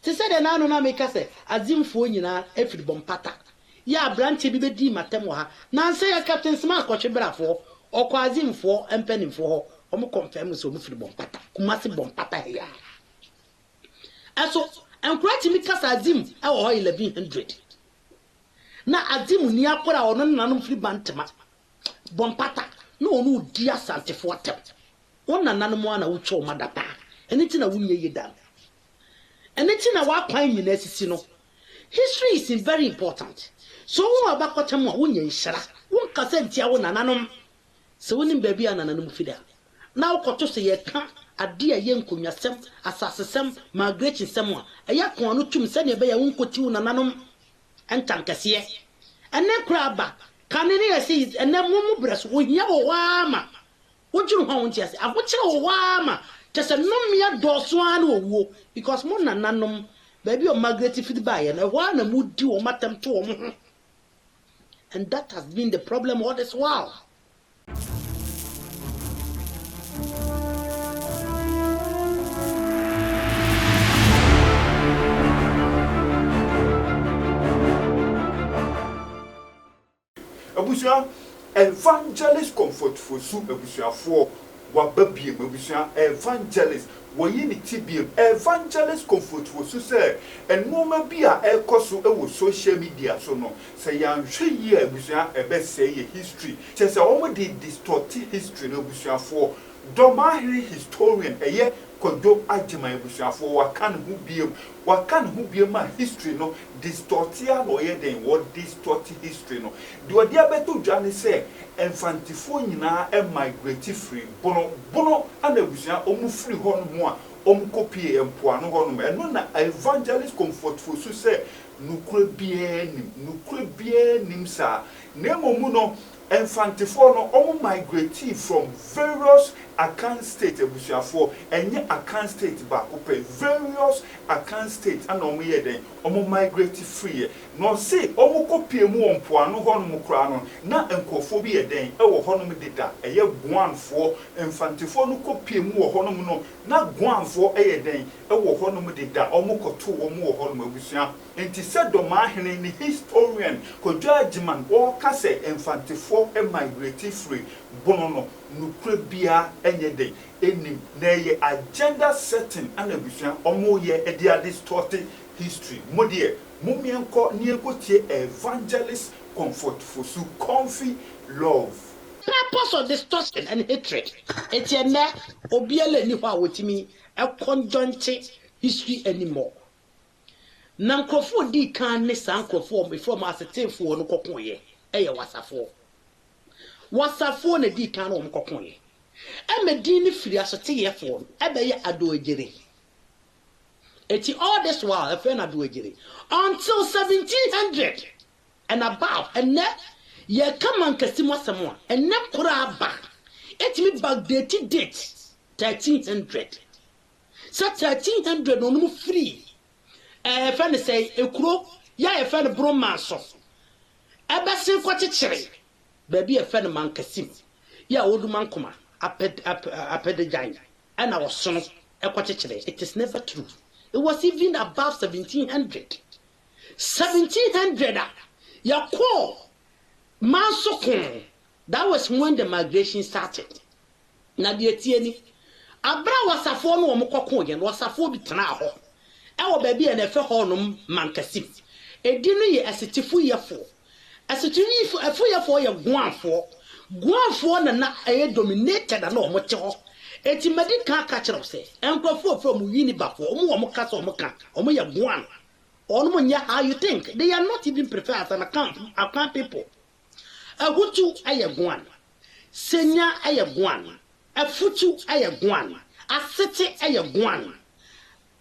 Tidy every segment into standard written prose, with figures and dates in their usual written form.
Te said na no na make say azimfo nyina efiri bompata. Ya branch bi bedi matem wo ha. Na say ya Captain Smart ko hwebrafo okọ azimfo empanimfo ho omo confirm so omo firi bompata. Kumasi bompata ya. Aso enkwati mi kasa azim e wo 1100. Na azim ni akora ono nanum firi bantema. Bompata no onu di asantefo atem. Wona nanum ana wucho madapa. Enti na wunye yedam. Enti na wa kwan nyina sisi no. History is very important. So wo abakotem a wunye nhira. Won kasa ntia wo nananom. Se wonim baabi anananum fida. Na wokoto se ye ka ade a ye nkonwasem asasesem migrate sem a eya kon no tum se ne be ya wonkoti wo nananom entankase. Ene kura ba kanene yesi ene mumu breso wo hia wo waama. Wojuru ho wonti ase awokyere wo waama. Just a numia doswan wo because mo nananom baby o migrate feedback and why na mudi o matem to o. And that has been the problem all this while. Abusia evangelist comfort for soup abusia for wababie abusia evangelist woyini tibie evangelist comfort for so say enoma bia ekoso e wo social media so no say yanhwe yi abusia ebe say history say omo dey distort history no abusia for Dormaahene historian eye Kwadwo Agyeman abusia for wakan hu biem ma history no distortia no ye den what distort history no de odi abeto dwane say Nfante nyina e Migrate Frm Bono ana abusia omu free ho no mo a omu copy empoano ho no eno na evangelist comfort for so say nukura bie nim sa na momu no Nfante no omu migrate from various Akan state abusuafo enye Akan state ba ope various Akan state ana omu ye den omu migrate free no say omu kopie mu ompoano ho no kura no na enkofo bi ye den e wo ho no deda eye guanfo Nfante no kopie mu ho no no na guanfo eye den e wo ho no deda omu koto omu ho no abusua enti se Dormaahene ni historian Kwadwo Agyeman o ka se Nfante e Migrate Frm Bono no nukura bia enye dey enim na ye agenda setting ana abusua omo ye e dia distort history modie mumienko ni ekotie evangelist comfort for su comfy love Purpose of distortion and hatred. Etienne obiele ni ho awotimi e conjointe history anymore. Na nkrofo di kan ne san nkrofo before asetefo no kokonye eye wasafo na di kan no kokonye e medin firi asote yefo e be ye adoejere. Eti all this while a friend adoejere until 1700 and above and ne ye come and kasimo asemo and ne kura ba etimi backdate date 1300 so 1300 no no free friend say ekuro ya e friend broma so ebe sin kwachichere baby e friend man kasim ya woduman koma apedejai and I was son e kwachichere. It is never true. It was even above 1700 ya call Mansokon. That was when the migration started. Na die tieni abra wasafo no omkokon ye no wasafo bi tena ho e wo ba bia na efe ho no mankasim edi no ye asetifu yefo ye guanfo na eye dominated na omoche ho eti medical ka kire se enkrofo from Unibafo omo kasa omo ye guan omo nya. How you think they are not even prepared as an account people. Agutu aye guan senya aye guan afutu aye guan asete aye guan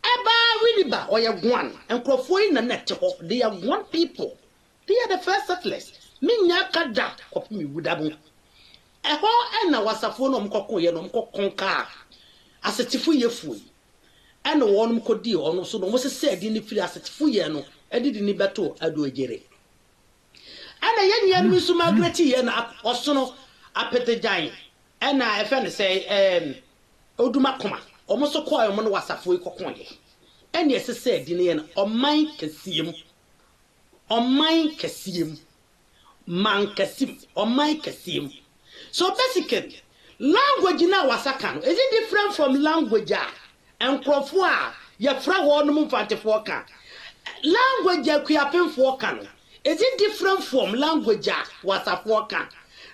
eba winiba oye guan enkrofo na net ho. They are guan people. They are the first settlers. Minya kada kopi wudabu eho ena wasafo no mkokon ye no mkokon ka asetifu yefu ena won mkodi ono so no mo se edi ni firi asetifu ye no edidi ni beto adoejere ana yenye mi su Migrate ye na osono apetejan ena efe ne say oduma koma omo so kwa omo no wasafo ikokon ye ɛne ɛsɛ sɛ di ne no ɔman kɛseɛ mu man kɛseɛ ɔman kɛseɛ mu. So basically language na wasaka no is it different from language and nkrofo yɛfra wɔn no mfantefoɔ ka language akuapemfoɔ ka no is it different from language wasafoɔ ka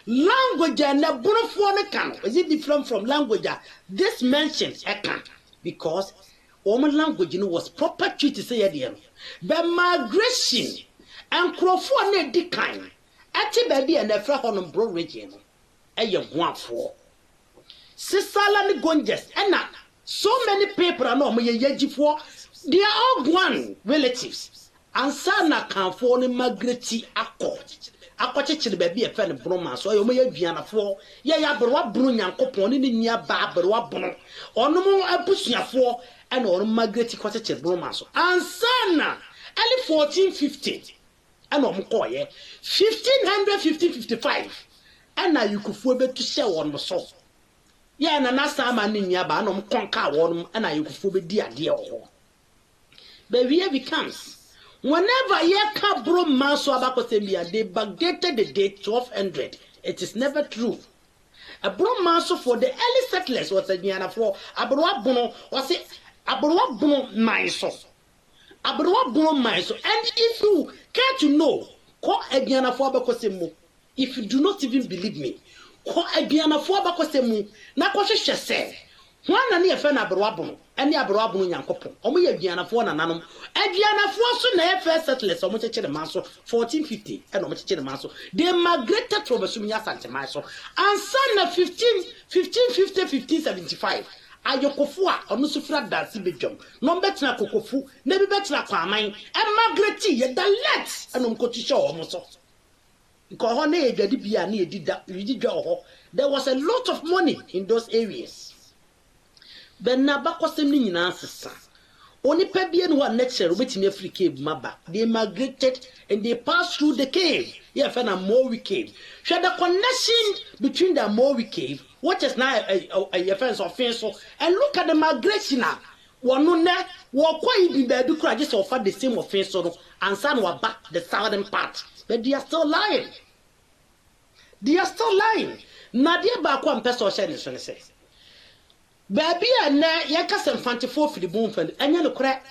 language na bonofoɔ no ka no is it different from language this mentioned ɛka because wɔn language no was proper treaty say yɛdeɛ no but migration nkrofo na di kan ɛte baabi a na ɛfra hɔ no bro region no ɛyɛ guafoɔ sisala ni gonjes ɛna so many people are no me yejifoɔ they are all Guan relatives ansa na kanfoɔ ne migrate akɔkyekyere baabi a ɛfɛ ne broma so ɛyɛ me aduanafoɔ yɛ abrewa bunu nyankopɔn ne nia ba abrewa bunu ɔnom abusuafoɔ ɛna ɔnom migrate kɔkyekyere broma so ansa na early 1450 ɛna ɔmo kɔɔyɛ 1555 ɛna yukufoɔ betu hyɛ wɔn so ya na sama ni nyaba na konka wonum na yekufu be di ade ho but here becomes whenever ye ka bro man so abakosembia they backdated the date 1200 it is never true a bro man so for the early settlers was aduana for abrowa bono was abrowa bono maiso and if you care to know ko aduana for abakosemu if you do not even believe me ko aduanafoɔ bakɔsɛmu na kɔhwehwɛ sɛ hwan na ne yɛfɛ na abrowabono ɛne abrowabono nyankopɔn ɔmo yɛ aduanafoɔ nananom aduanafoɔ so na yɛ first settlers ɔmo kyekyere man so 1450 ɛna ɔmo kyekyere man so they migrated from Basumia Santeman so ansa na 1550 1575 ayokofo a ɔno so fra dansi bedwam no betena kokofu na bi betena kwaman migrate yɛ da let ɛna ɔmo kɔtwehwɛ ɔmo so. Because there was a lot of money in those areas. But now back was the answer. Only Pebian who are natural waiting every cave maba. They migrated and they passed through the cave. Yeah, found a Maori cave. Share the connection between the Maori cave, what is now a offense of fence, and look at the migration now. One walk quite be baby cry just offer the same offense and some were back the southern part. But they are still lying. Nadia Bakwan Peso Shenison says. Baby, and Yaka Nfante for the boom and you crack.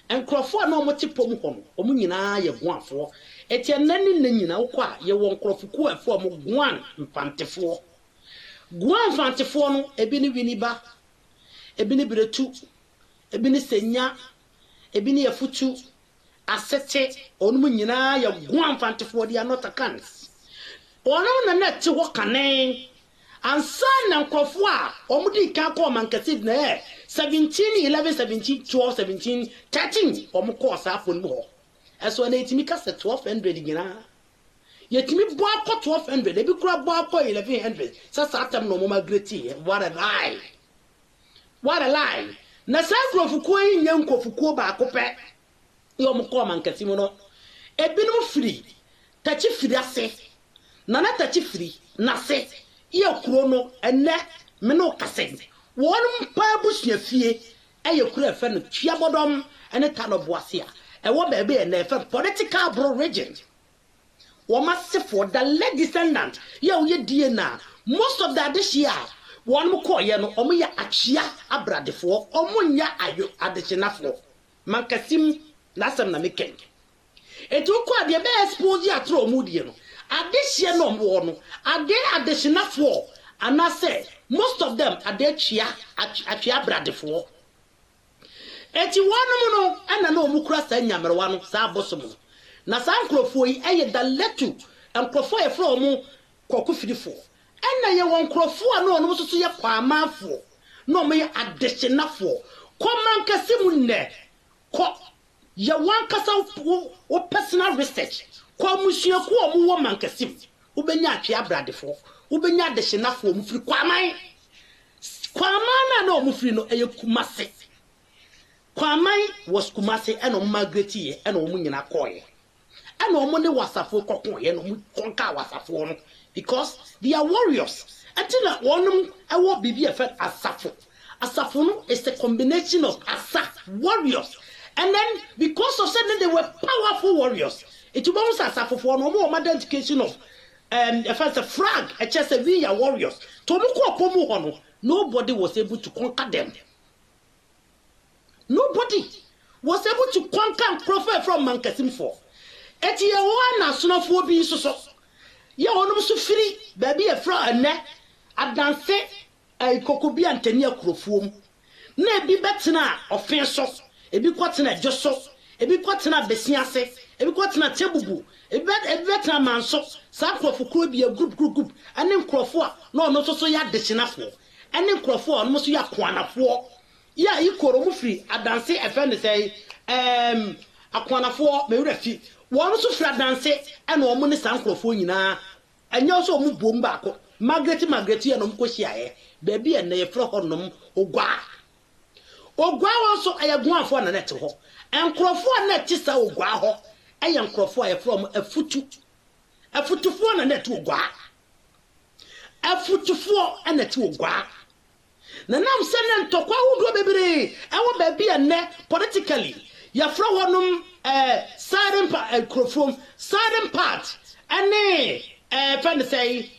And Crawford no motive pomon, Omunina, you want for. At your nanny nina, qua, you won't Crawford for Guan Nfante for. Guan Nfante for no, Ebini Winiba, Ebini Bretu, Ebini Senya, Ebini Afutu. Asete onum nyina ya guan fantefoɔ they are not Akans ono na net wo kane ansa na nkofo a omudi kan ko mankasi na 17 11 17 12 17 13 omko saafo no ho eso na etimi ka 1200 nyina yetimi bo akɔ 1200 ebi kura bo akɔ 1100 satam no mo migrate what a lie na sa nkofuko yi nya nkofuko ba akopɛ yom ko man kasimo no ebinu free tachi free ase nana tachi free na se ye kuro no enne me no kase wonum pa busua fie eye kuro efe no twia bodom ene tanobo ase a ewo ba ebe na efe political bro region wo masefo the late descendant ye wo die na most of that this year wonum ko ye no omo ye atwia abradefo omo nya ayo adechenafo man kasim Lasam na meken. Etu kwa de be expose atro mudie no. Adehye no mo no. Ade adehyinafo anase most of them ade twia bradefo. Eti wonum no ana na omukura sa nyamerewa no sa abosom. Na sa nkrofo yi eye da letu nkrofo ye fro mu kokofidifo. Ana ye won nkrofo a no onum so ye kwamafo. No me adehyinafo. Koman kasimu ne ko ya wan kasa wo personal research kwa musua ko omo wo mankasim ubenya atwe abradefo ubenya adehyenafo omo firi kwaman na omo firi no eye Kumase kwaman was Kumase and omo migrate ye and omo nyina koye and omo ne wasafo kokon ye no omo konka wasafo no because they are warriors until na wonum ewo bibi efe asafo Asafo is a combination of asa warriors. And then because of sudden they were powerful warriors. It was asafo for no more identification of first a frag, a chest of warriors. Tomuko Pomu Hono, nobody was able to conquer them. Nobody was able to conquer Prophet from Mankasim 4. Eti ya wana sunafo bi so. Ya wono so firi baby e fra ene adanse kokobi antani akrofuom. Na ebi betena ofen so, ebi kwatena joso, ebi kwatena besiase, ebi kwatena tebubu, ebi betena manso. Sa krofo kro bi group. Ane krofo a na ono so ya desinafo. Ane krofo a ono so ya kwanafo. Ya ikoro mu firi adanse efe ne say akwanafo me wurafi. One so fra dance and woman is uncle nyina and you so mu bom baako Migrate and umkoshia baby and they fro honum ogwa also I go for na net ho and crofo net tisa ogwa ho I am crofo from a futu for na net ogwa a futu for and net ogwa na nam senen tokwa hudo bebre e wo baby and ne politically ya fro honum southern part and trying to say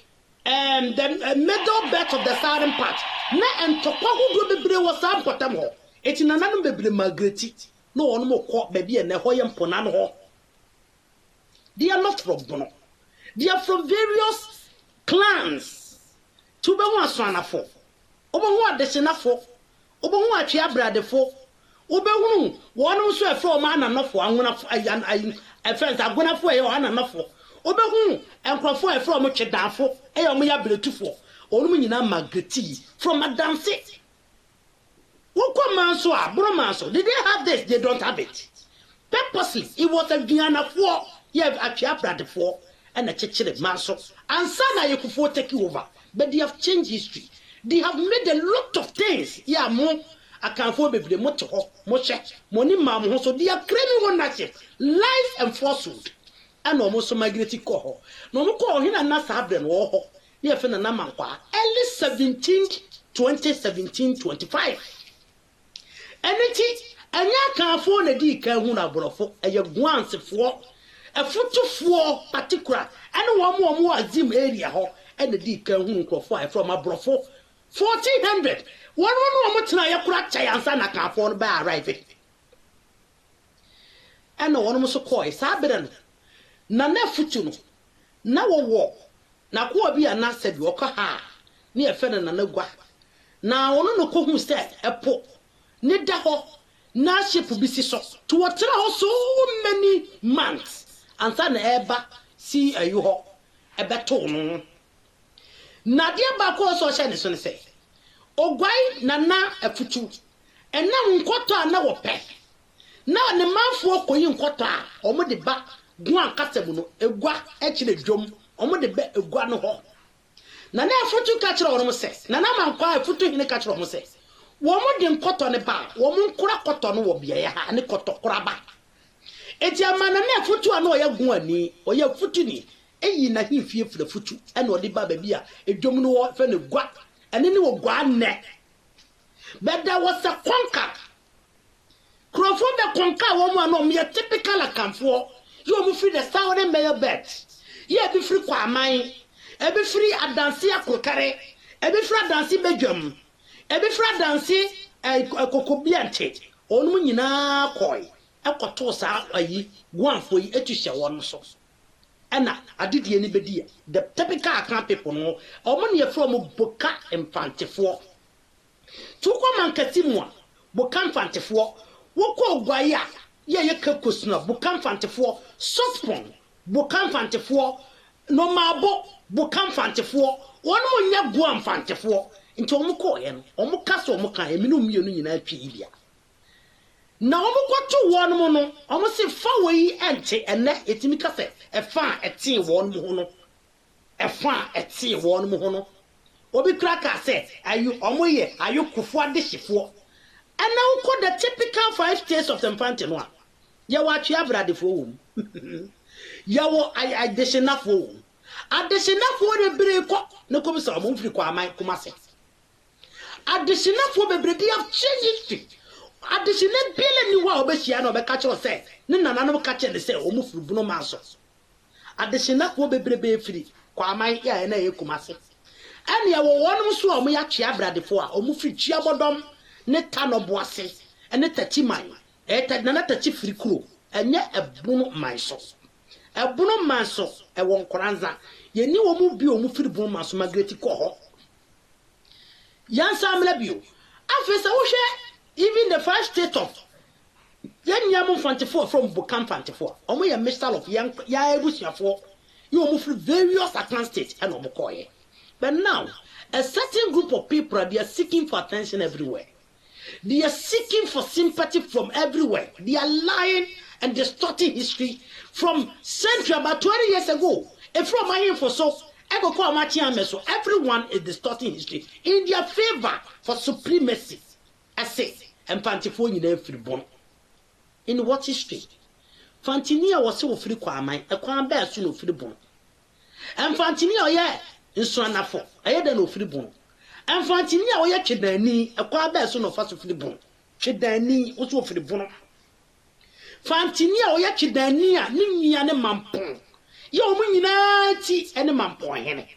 the middle belt of the southern part na and to who do be was some potamo it in another baby Migrate no one more caught baby and the hoyam ponan ho. They are not from Bono, they are from various clans to be one swana for over what the senafo over what ya brother for Obehunu one so from man enough for I friends are gonna for you enough for Obehunu and crofo from Chedafo e omoya bretufo onu nyina Migrate from Adanse Woko manso a bromanso did they have this they don't have it purposely it was a Guyana for you have a brother for and a chechire manso and sana you could take you over but they have changed history they have made a lot of things yeah more Akan for baby moto ho moche money mam ho so they are claiming ownership lies and falsehood and almost Migrate ko ho no mo ko hina na sabre no ho ne fe na mankwa early 2017-25 eniti anya kan for na di kan hu na borofo eye guansefo efutufo particular and one more azim area ho and the di kan hu nkrofo from aborofo 1400 one tena yakura chayansa na kanfo no ba arrive and one mo so koi sabere no na futu no na wo na ko obi ana sabi wo ka ha ne efe na gwa na wono no ko hu se epo ne da ho na ship bi si so to wotera ho so many months ansa na eba si ayu ho ebeto no na dia ba ko so hye ne so ne se Ogwai na afutu ena nkoto na wope na ne manfo koyi nkoto a omo de ba gu ankasem no egwa ekire dwom omo de ba egwa no ho na afutu ka kire wono se na mankwa afutu hine ka kire wono se wo mo de nkoto ne ba wo mo nkura koto no wo bia ya ha ne koto kura ba eti amana na afutu a na oya gu ani oya afutu ni eyi na himfie fura futu ena odi ba ba bia edwom no wo fe ne gwa and then we go on but there was a conquer. Crawford the conquer woman no me typical akamfo. You mu free the southern mayor bed. Ye be free kwa mine. E be free adansi akokare. E be free adansi bedwam. E be free adansi kokobiante. Onu nyina koi. Ekoto sa ayi guanfo yi etuhye won so. Ena adidie ni bedi the typical Akan people no omo ne from boka Nfante fo to ko mankati a boka Nfante fo woko ogwaya ye kakosuna boka Nfante fo softpon boka Nfante fo no mabo boka Nfante fo won mo nya go Nfante fo nti omo ko ye no omo kasa omo kan emi no mienu nyina atwi ibia na omo kwato won mo no omo se fa wei ente ene etimi kase e fa ete won mo ho no e fa ete won mo ho no obi kraka se ayu omo ye ayu kufo adehifo ena uko the typical 5 states of Nfante no a ye wa twa bradefo wo ye wo adeshenafo de bere ko ne ko bisa omo mfiri kwa aman kuma se additional for bebrebe have changed history. Additional bill ni wa obehia na obeka che say ne nananom ka che ne say omu furu bunu manso. Additional for bebrebe free kwa aman ya na yekumase. Ene ya wo wonum so omu ya twa bradefo a omu firi twa bodom ne tanobo ase ene tati man nana tati firi kuro enye ebunu manso. Ebunu manso e won koranza yeni wo mu bi omu firi bunu manso Migrate ko ho. Yansa amlabio afesa wo hwe even the first state of Nfante from Nfante omo ya mixture of ya ebusiafo you omo from various Akan states and omo koye. But now a certain group of people they are seeking for attention everywhere. They are seeking for sympathy from everywhere. They are lying and distorting history from century about 20 years ago. And from my info so everyone is distorting history in their favor for supremacy. I say Nfante Frm Bono. In what history? Fantinia was so free kwamai, a kwan bear soon of Frm Bono. Nfantinia ye in Swanafo, I had no Frm Bono. Nfantinia oya chedani, a kwan bear soon of Frm Bono. Chedani also Frm Bono. Fantinia oya chedania, Nimia ne mampon. Yo munyinati ene mampon hene.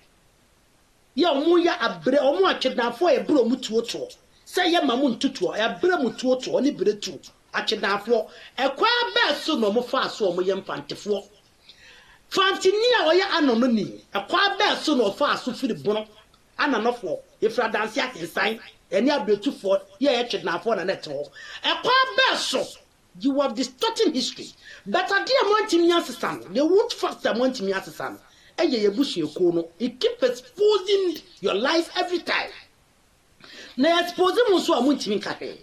Yo muya abre omu achedafo e bro mutuoto. Say ya mamu ntutuo ya bre mutuoto oni bretu achedafo e kwa be so no mo fa so mo ye Mfantefo. Fantinia oya anono ni e kwa be so no fa so Frm Bono ananofo e fra dance atensan eni abretufo ye achedafo na neto e kwa be so. You have distorting history. But I dear Montimi assistant, the wood factor Montimi assistant, and ye bushy kono, it keep exposing your life every time. Now exposing also a Montimi cafe.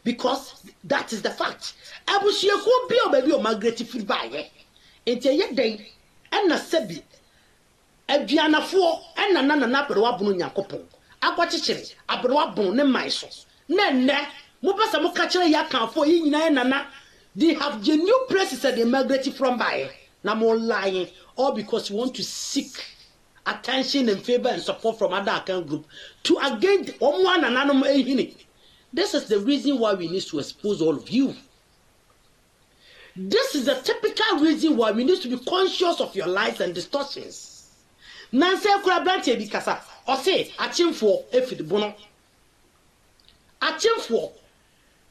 Because that is the fact. I wish you could be a baby or Migrate Frm Bono. Into your day, and a sebi, a Biana for, and a nana napper bunu yakopon. I watch it, a brabon, and my sauce. Nene. Mupasa mo kachira ya kan for yi nyina nana they have genuine presence at the Migrate Frm Bono na mo lying all because you want to seek attention and favor and support from other Akan group to again omo nananom ehini. This is the reason why we need to expose all of you. This is the typical reason why we need to be conscious of your lies and distortions. Nanse kura branche bi kasa o say achimfo Frm Bono achimfo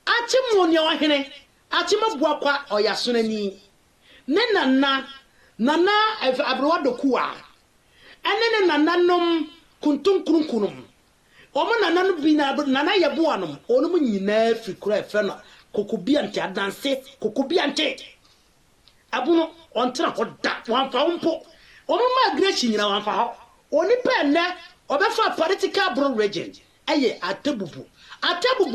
Achimoni ohene achimabua kwa oyasonani ne nana abrowadoku a ene nananom kuntunkunkunum omo nananu bi na nana yeboanom onum nyina fikura efe no kokobiante adanse kokobiante abuno ontra hoda wanfa mpo omo migration nyina wanfa ho oni pe ne obefa political bro region eye atebubu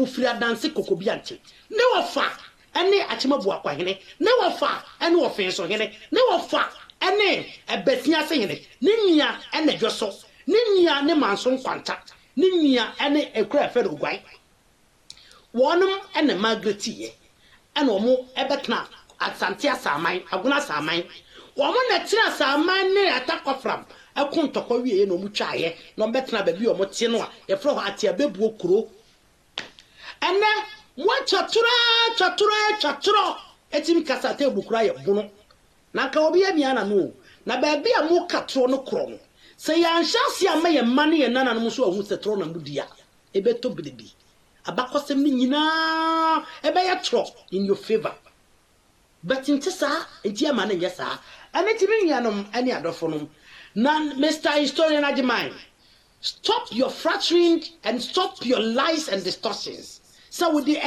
firi adanse kokobiante ne wofa ene achimabu akwa hene ne wofa ene wofenso hene ne wofa ene ebetia se hene ne nia ene dwoso ne nia ne manso nkwanta ne nia ene ekura fere ogwai wonum ene Migrate ye ene omo ebetna asante asaman aguna asaman womo na tira asaman ne atakofram ekontokwa wiye no mu twaye no betna ba bi omo tie no a ye fro ho atia bebu okuro ene mo chatura etimi kasate ebukura ye bono na ka obi amia na no na ba bi a mo katro no kro se ya nhyase ama ye mane ye nana no so ahu setro na mudia ebeto bibi abakosem ni nyina ebe ye tro in your favor but intisa enti ama na yesa ene timi nyanom ene adofo no na Mr. Historian Agyeman, stop your flattering and stop your lies and distortions. So with the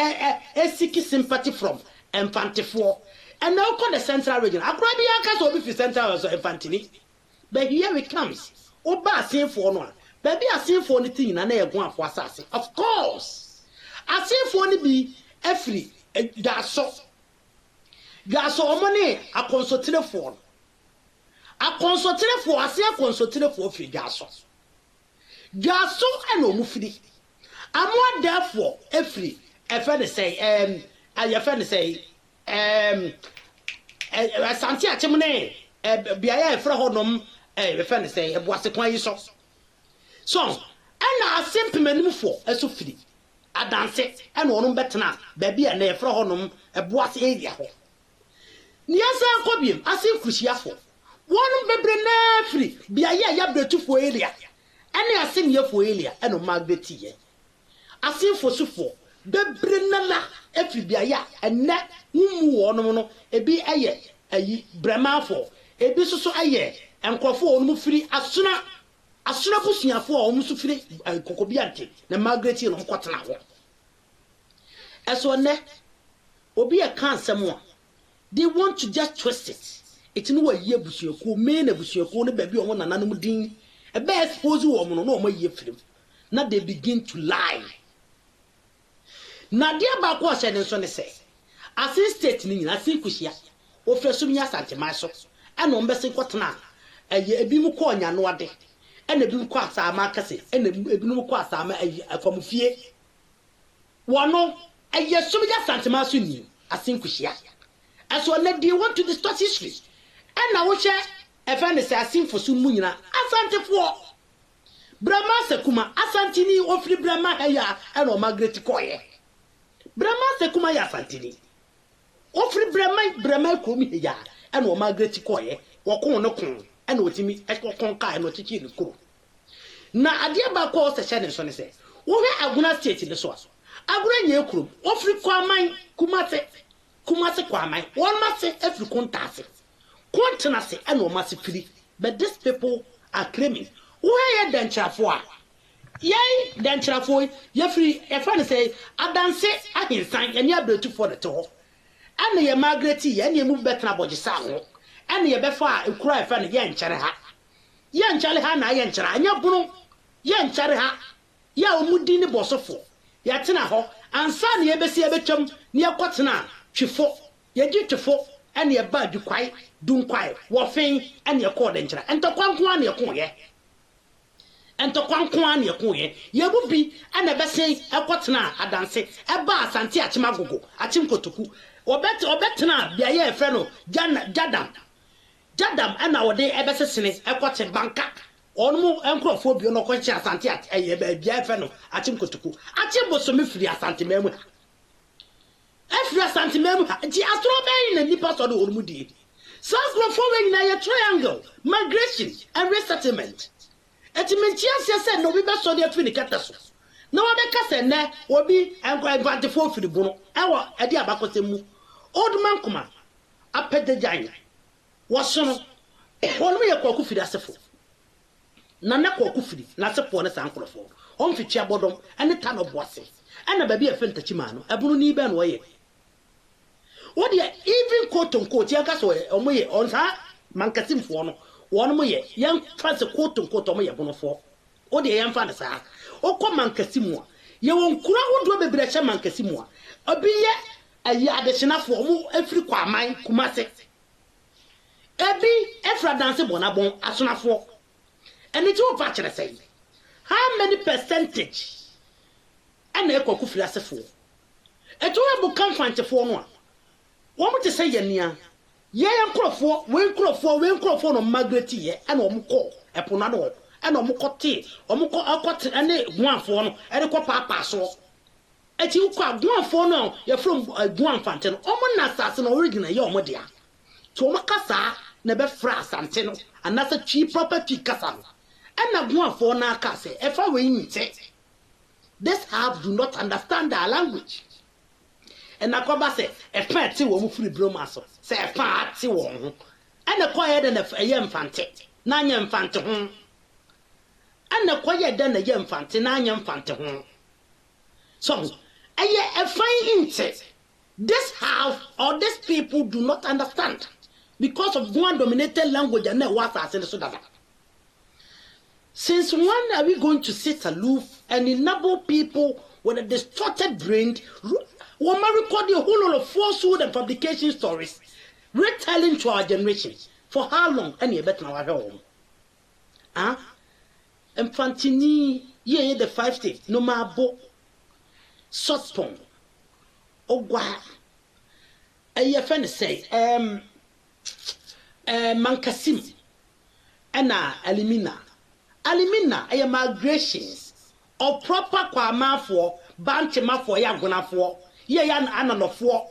seeking sympathy from Nfante and now call the central region. I probably can't be for central also Nfante. But here it comes. Oba sing for no. Baby I sing for anything and I go for assassin. Of course. I sing for any be every gaso money I consulted for. A consulted for I say a consulted for free gaso. Gaso and no mufidi. I'm one therefore every a friend say your friend say Santi Achimone Biaya Frahodom a friend say a boise so ana asempemanim fo eso firi adanse ana onom betena baabi a na yefra honom eboase area ho niasa akobiem asenkuhyiafo wonom bebre na firi biaye ya bretufo area ana asemyefo area ana Migrate ye asenfo sufo bebre na la efiri biaye enne wumu wonom no ebi aye ayi bramafo ebi soso aye enkofo wonom firi asuna kusuafo a wonom so firi kokobiante na Migrate no kwotena ho eso ne obi e kan asem they want to just twist it. It's no way ye busuaku me na busuaku no baabi omo nananom din e be expose wo omo no omo ye film. Now they begin to lie. Na dia ba ko ose ne so ne say as state ni nyina sin kuhia o freso nya santeman so e no mbese kwotena eye ebi mu ko onya no ade e na ebi mu ko asama kase e na ebi mu ko asama afamfie wono eye so nya santeman so ni asin kuhia. As well, they want to distort history. And now, which a fan is asking for some munina, Asante for Brahma Sekuma, Asantini, or free Brahma Haya, and or Migrate Koye. Brahma Sekuma Yasantini. Or free Brahma Kumi Ya, and or Migrate Koye, or Kono, and what me, Echo Conca, and what teaching the crew. Now, a dear Bako session, son say, who are going to state in the source. I bring your crew, or free Kwamai Kumate. Kumase kwamai one must say every contase contenase and no must free but these people are claiming where you denture for yay denture for you free a friend say I dance I can sign and you're able for the tour and your Migrate and you move better about your sound and you before a cry friend yan charaha yan charaha yan chara and your bono yan charaha ya umudini bossofo yatina ho and son ye besi abechum near quatana Chifo, ye jitfo, and ye bad you quite, doom quiet, waffing, and your cord entra, and to quanquan your coin, and to quanquan your coin, ye would be, and a bessay, a quatana, a dance, a bass and teach magogo, a chimkotuku, or better now, be a year fellow, Jadam, and our day ever since a quatin banka, or more uncle for no conscience and teach a year fellow, a chimkotuku, a chimbo somifri a santimem. Every santimem, the astrobe in the nippers of the Olmudi. South Grove following a triangle, migration, and resettlement. Etimentia said no, we best saw the Finicatasso. No other castle will be and Nfante for the Bono, our idea Bacosemu. Old man, come up at the giant. Was son one way a coffee as a fool. Nana coffee, not a poor uncle for. On Ficha Bodom and the town of Bossy. And a baby a Fentachimano, a Bruni Ben way. What ye even quote unquote Yakaso or Moye on her Mancasim for one Moye, young trans a quote unquote on Moya Bono for. Or the young Nfantes, or come Mancasimo. You won't crowd to be Brescia Mancasimo. A be a yadishina for more every quamine Kumase. Ebby, Efra dance bonabon as soon as for. And it's all patch say. How many percentage? And echo Kufri as a fool. A tour come find a phone. What to say, Yania? Yea, and crop for no Migrate and Omuko, a ponado, and Omuko tea, Omuko Alcott, and one phone, and a copper so. At you quite one for now, you're from a Nfante, Oman assassin original, your modia. To Macassa, never frass and tenno, and that's a cheap property castle. And a one for now, Casse, if I win it. This half do not understand our language. And Nakoba say, a party will move free bromasso, say a party won't. And a quiet than a young Nfante, 9 young Nfante home. And a quiet than a young Nfante, 9 young Nfante home. So, a fine insect. This house or these people do not understand because of one dominated language and no what I said so that. Since when are we going to sit aloof and enable people with a distorted brain who may record the whole lot of falsehood and fabrication stories, retelling to our generation? For how long? Any better now at home? Nfante ye the 5 states, no mabo, Sotpon, Ogwa, a friend say, Mankasim, Anna, Alimina, a migrations, of proper kwamafo banchemafo ya gonafo ye ya ananofo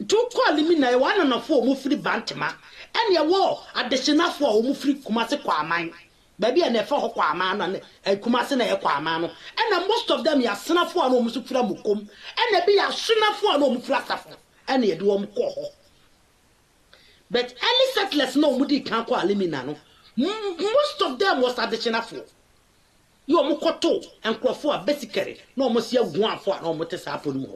to call me na one ananofo mu free banchema and ye wo additional for mu free kumase kwaman baby and efa ho kwaman na kumase na ye kwaman no and most of them ya senafo na mu sufura mukom and e be ya senafo na mu fura safo and ye do mu ko ho but early settlers no mu di kan ko alimina no most of them was additional for you are mukoto and crofo basically no almost ya guan for no motes happen.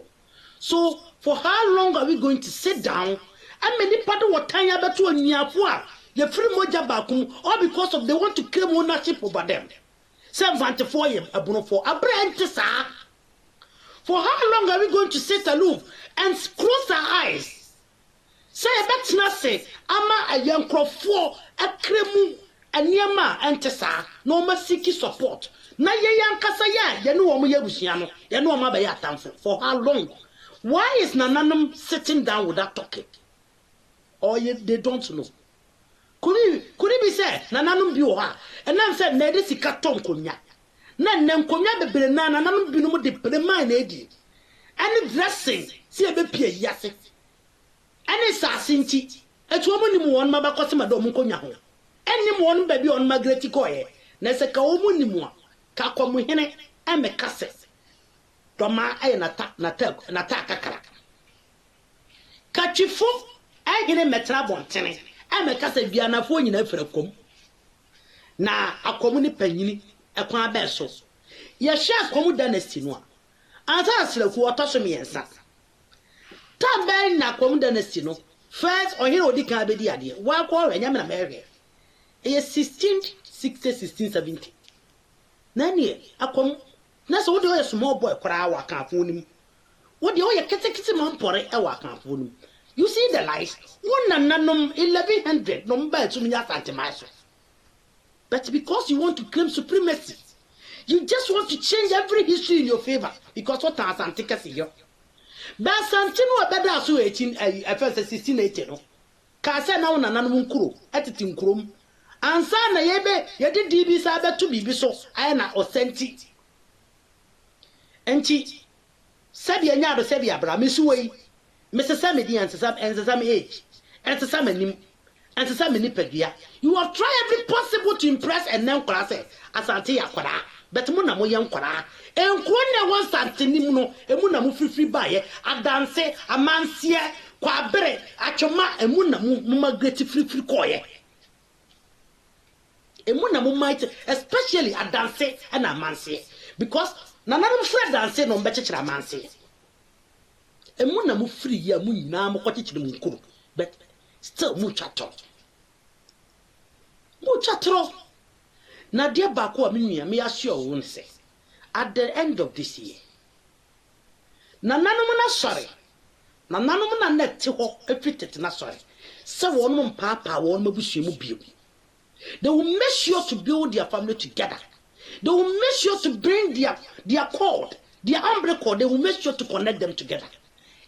So for how long are we going to sit down and many part of what time ya betu oniafo ye free moja bakum all because of they want to claim ownership over them. 74 years abono for abrante sa. For how long are we going to sit aloof and close our eyes? Say bet na say ama ayan crofo akremu anyama entesa no ma seek support. Na ye yankasa ye no omo yabusua no ye no omo ba ya atamfo. For how long? Why is Nananum sitting down without talking? Or they don't know. Could it be said Nananum bi oha and then said na de sika tom konya. Na nem konya bebre na Nananum bi no de prema na edi. Any dressing see e be pie yase. Any sasinti etu omo ni mu won ma ba kwose ma do mu konya ho. Any mu won ba bi on Migrate koye. Na se ka omo ni mu a ka kwamu hene e me kase. Dormaahene nata kakara. Kachifo agene metra bontene e me kase bia na fo nyina fere kom. Na akomu ni panyini ekwan abeso. Ye hye akomu dynasty no a. Anta asleku otoso miensa. Taben na akomu dynasty no. First ohire odi kan abedi ade. Wa kwa wanya me na mehwe. E 1660 1670. Nani akomu na so wo small boy kora wa kan fonim wo de wo ye ketekete man pore e wa kan fonim. You see the lies one nanom 1100 no ba tu nya santimaiso. But because you want to claim supremacy, you just want to change every history in your favor because what has antikasi yo ba santino obeda so 18 first 1680 no ka se na wona nanom nkuro etiti nkurom ansa na ye de DB sa betu bibi so aye na osenti enti sabi anya do sabi abra mesu wei mesesa me di ansesa me age ansesa me nim ansesa me nipadua. You have tried every possible to impress and then class asante yakwara but mo na mo yenkwara enkro na won santenim no emu na mo frifri baye adanse amanse kwa bere atwoma emu na mo Migrate frifri koye emu na mo might especially adanse and amanse because Nananum Fred dance no mbechechira manse. Emu na mu free ya mu nyina mo kwachechire mu nkuru. But still mu chatro. Mu chatro. Na dia ba ko amenua me assure won say at the end of this year. Nananum na sorry. Nananum na net ho efitete na sorry. Se wonum papa won mabusua mu bio. They will make sure to build their family together. They will make sure to bring their cord, their umbilical cord, they will make sure to connect them together.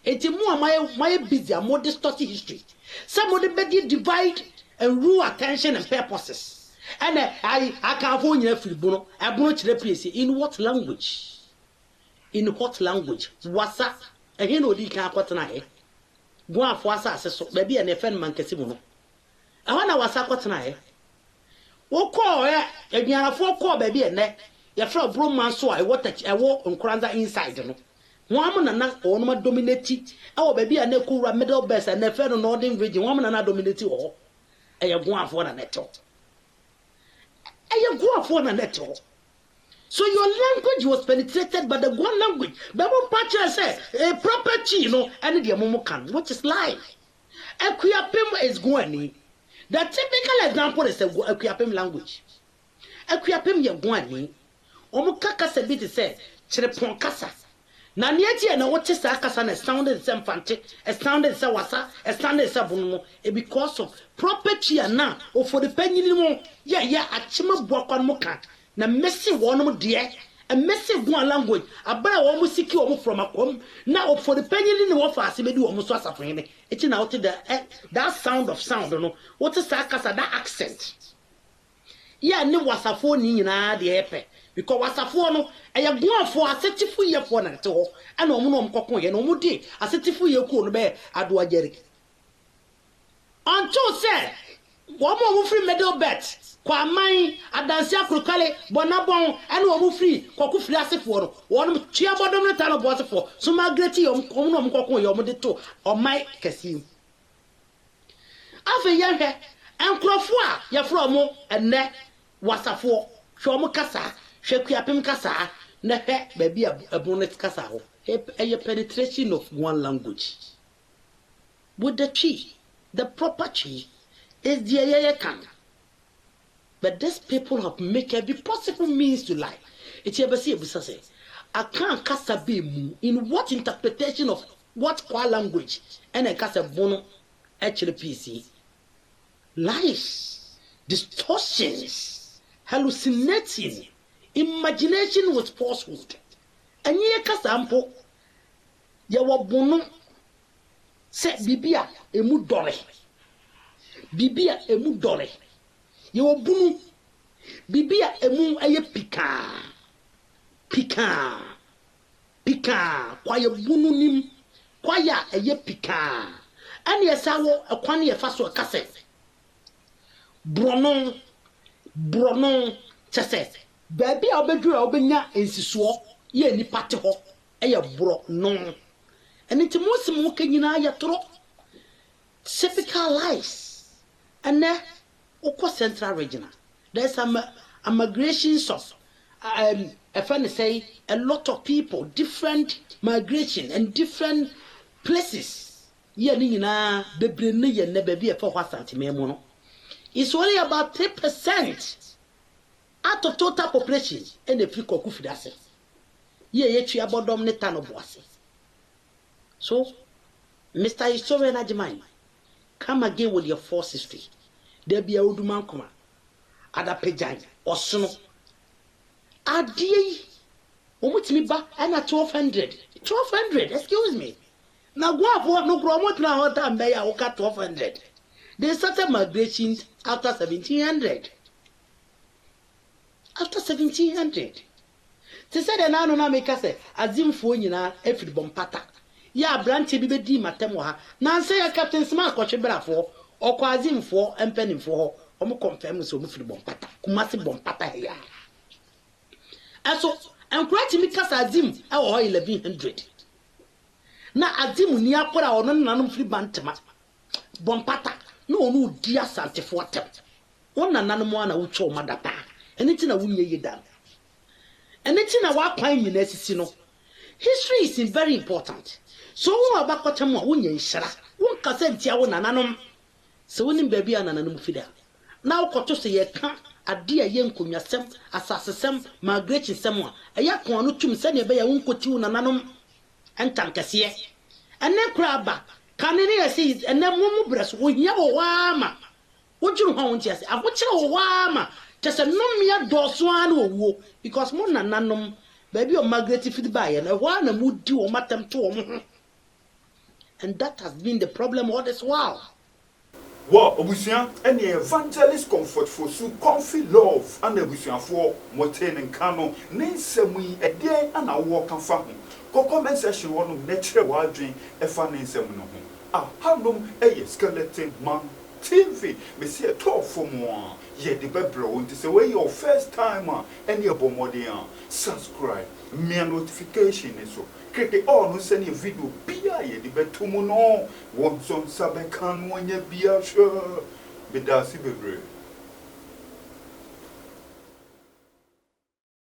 It's more my busy, more distorted history. Somebody better divide and rule attention and purposes. And I can't phone you Frm Bono. I brought to the place. In what language? In what language? Wasa. And you know, you can't quote tonight. Go on for us, so maybe an FN man Kesimuno. I want to wasa quote tonight. O call e biara fo call baby ene ye fra bro man so I what e wo nkranza inside no won am na na o no dominate e wo baby ene kura middle best and e fe no northern region won am na dominate o e ye go afo na neto e ye go afo na neto. So your language was penetrated by the one language. Bible patcher say a property you know and the momo can which is lie. Equiapem is going. The typical example is a Equiapem language. Equiapem ye guani. Omukaka sebit say, Cherepon Casa. Nanieti and what is Akasan astounded some Nfante, astounded Sawasa, astounded Sabuno, because of property and now, or for the penny more. Yeah, a chima bokan moka. Na messy one dear, a messy one language. A bear almost secure from a comb. Now for the penny in the office, he may do almost was a friend. It's out that sound of sound, no. What is Sakasa, that accent? ya ne wasafo ni nyina de epe because wasafo no eye boafo asetifo yefo na te ho ana omo no omkoko ye no omo de asetifo ye ku no be ado agyere until say wo free middle bet kwa man adanse akrokale bonabon ana wo free koku free asefo no won tua bodom ne tano boasefo so Migrate yom no omkoko ye omo de to omai kesi afa yehwe enkrofo a ye fromo enne wasafo hwomo kasa hwekuapem kasa na he baby abonet kasa ho a penetration of one language with the proper tree is the Akan. But these people have make every possible means to lie. It's ever see say Akan kasa be mu in what interpretation of what qua language and a kasa bono actually PC lies, distortions, hallucinating, imagination with falsehood. And ye kasampo ya wabono se bibia emu dole. Bibia emu dole. Ye wabunu bibia emu aye pika kwa ye bunu nim kwa ya aye pika. Ani esawo akwani ye faso akase. Brono chese baby a obedru a obenya ensisuo ye ni pate ho eye bro no eni ti mosim wo kanyina ya toro typical lies and ukwa central regional there's some migrations of a friend say a lot of people different migration and different places ye ni nyina bebre ne ye ne baby e for hwasante memo no. It's only about 3% out of total population and the free koku fidase. Ye twa bodom ne tano boase. So, Mr. Historian Agyeman, come again with your false history. There be a uduman kuma, ada pejai, osono. Adie, omutimi ba, ana 1200. 1200, excuse me. Na go for no gromot na hota mbeya oka 1200. They started migration after 1700. After 1700. They said na no na make say azimfo nyina efiri bompata. Ya branch bi bedi matem ha. Na say ya Captain Smart kwotwe brafo, okwa azimfo empanimfo ho, omo confirm so omo firi bompata. Kumasi bompata ya. Aso encourage mi kasa azim e wo 1100. Na azim ni akora ono nanom firi bantema. Bompata no dia santefo atem wona nanmo na wucho madapa eniti na wunye yedam eniti na wa kwan nyina asisi no history is very important so won abakotem a wunye nhira won kasa ntia wo nananom se wonim baabi anananom fida na ukoto se ye ka ade a ye nkonwasem asasesem migration sem a eya kon no tum se ne be ya won koti wo nananom entankase ene kraba kanene yesi ene mumu breso wo hia wo wama wojuru ho wonti ase akochire wo wama tese nomia doso an wo because mo nananom baby o Migrate feedback na wa na mudi wo matem to wo and that has been the problem all this while. Wa obusia ene evangelist comfort for su comfy love and obusia for moten nka no ne nsemu yi ede ana wo kan fa ho comment section wono na kire wa adwen efa ne nsemu no ho hanom skeleton man TV me see a talk for more ye the bebro want to say where your first time any abomodien subscribe me notification so click on no send your video bia ye the betumo no won son sabe kan wonya bia sure be dasi bebre.